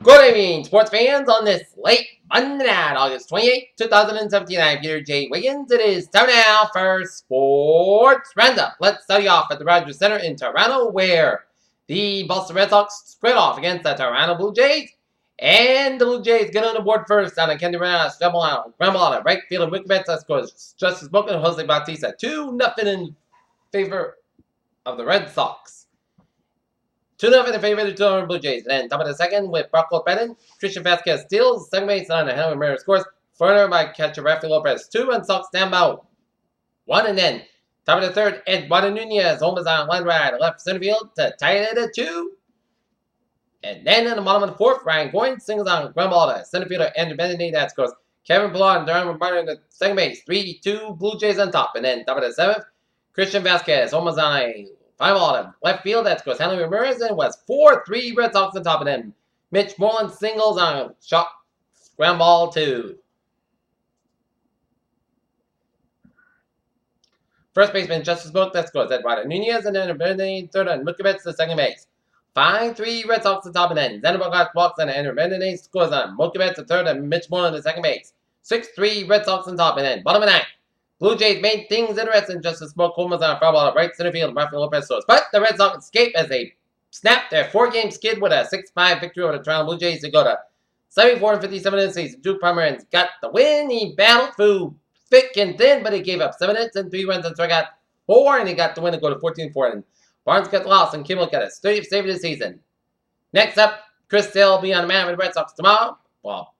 Good evening, sports fans, on this late Monday night, August 28, 2017. I'm Peter J. Wiggins. It is time now for Sports Roundup. Let's start you off at the Rogers Center in Toronto, where the Boston Red Sox squared off against the Toronto Blue Jays. And the Blue Jays get on the board first on a Kenny Ramos, double out, Grandma out, right field, and Wiggins scores Justice Smoke and Jose Bautista 2-0 in favor of the Red Sox. 2-0 in favor of the Toronto Blue Jays. And then top of the second with Brock Lopez, Christian Vasquez steals, second base on Henry Ramirez scores, further by catcher Rafael Lopez. 2 Red Sox stand by 1, and then top of the third, Eduardo Nunez homers on line right left center field to tie it at 2. And then in the bottom of the fourth, Ryan Goins singles on ground ball to center fielder Andrew Benintendi that scores. Kevin Pillar and Darren Roberto in the second base. 3-2 Blue Jays on top. And then top of the seventh, Christian Vasquez homers on a fly ball to left field that scores Henry Ramirez, and was 4-3 Red Sox on top. And then Mitch Moreland singles on a shot ground ball to first baseman Justice Smoke that scores Eduardo Nunez, and then Benintendi third and Mukibets to second base. 5-3 Red Sox on top, and then Xanabogart walks and Andrew Benintendi scores on Mukibets to third and Mitch Moreland to second base. 6-3 Red Sox on top, and then bottom of the ninth, Blue Jays made things interesting. Justice Smoke homers on a foul ball to right center field. Rafael Lopez scores, but the Red Sox escape as they snap their 4-game skid with a 6-5 victory over the Toronto Blue Jays to go to 74-57 in the season. Duke Pomeranz got the win. He battled through thick and thin, but he gave up 7 hits and 3 runs and struck out 4, and he got the win to go to 14-4. And Barnes got lost, and Kimmel got his 30th save of the season. Next up, Chris Sale will be on the man with the Red Sox tomorrow. Well,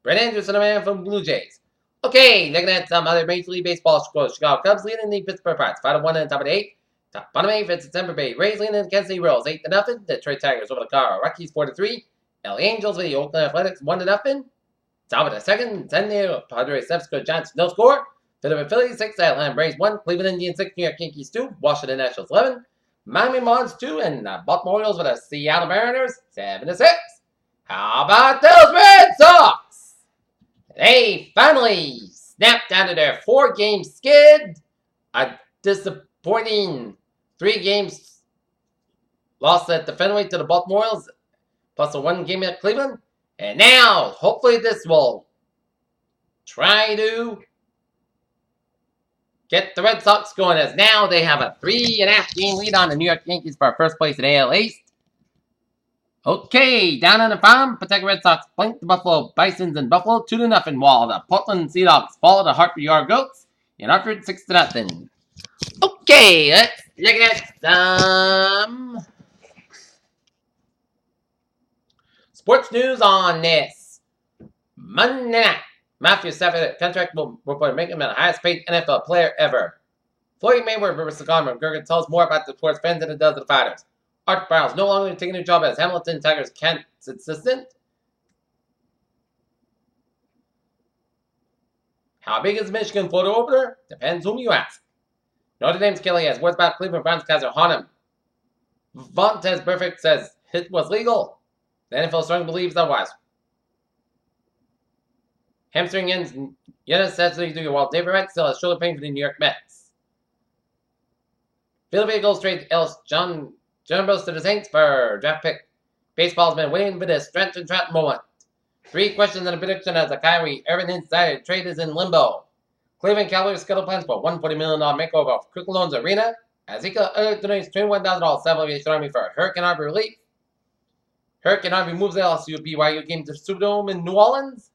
Brett Anderson, the man from the Blue Jays. Okay, looking at some other Major League Baseball scores. Chicago Cubs leading the Pittsburgh Pirates 5-1 in the top of the 8th. Bottom 8th, it's the Tampa Bay Rays leading the Kansas City Royals 8-0. Detroit Tigers over the Colorado Rockies 4-3. LA Angels with the Oakland Athletics 1-0. Top of the second, San Diego Padres 7 score, Giants no score. Philadelphia Phillies 6, Atlanta Braves 1, Cleveland Indians 6, New York Yankees 2, Washington Nationals 11, Miami Marlins 2, and Baltimore Orioles with the Seattle Mariners 7-6. How about those Red Sox? They finally snapped out of their 4-game skid. A disappointing 3 games loss at the Fenway to the Baltimore Orioles, plus a 1 game at Cleveland. And now, hopefully this will try to get the Red Sox going, as now they have a 3.5 game lead on the New York Yankees for first place in AL East. Okay, down on the farm, Pawtucket Red Sox blanked the Buffalo Bisons in Buffalo 2-0, while the Portland Sea Dogs followed the Hartford Yard Goats in Hartford 6-0. Okay, let's look at some sports news on this Monday night. Matthew Stafford contract will make him the highest paid NFL player ever. Floyd Mayweather versus Conor McGregor tells more about the sports fans than it does the fighters. Art Briles no longer taking a job as Hamilton Tigers Kent's assistant. How big is Michigan photo opener? Depends whom you ask. Notre Dame's Kelly has words about Cleveland Browns Kaiser Honham. Vontez Perfect says hit was legal. The NFL strong believes otherwise. Hamstring Yenis says to you, while David Wright still has shoulder pain for the New York Mets. Philadelphia Eagles trade John Rose to the Saints for draft pick. Baseball's been waiting for this stretch and trap moment. 3 questions and a prediction as the Kyrie Irving insider trade is in limbo. Cleveland Cavaliers schedule plans for $140 million makeover of Quick Loans Arena. Ezekiel donates $21,000 Salvation Army for Hurricane Harvey relief. Hurricane Harvey moves the LSU BYU game to the Superdome in New Orleans.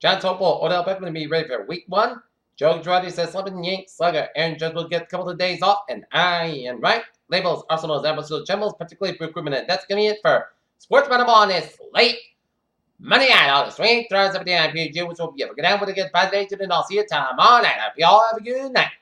John's hopeful Odell Beckham to be ready for week 1. Joe Girardi says slumping Yanks slugger Aaron Judge will get a couple of days off, and I am right. Labels Arsenal's absolute shambles, particularly for recruitment, and that's going to be it for Sports Roundup on this late Monday night, August 28th, 2017. I'm PG, which will be a good night with a good positive, and I'll see you tomorrow night. I hope you all have a good night.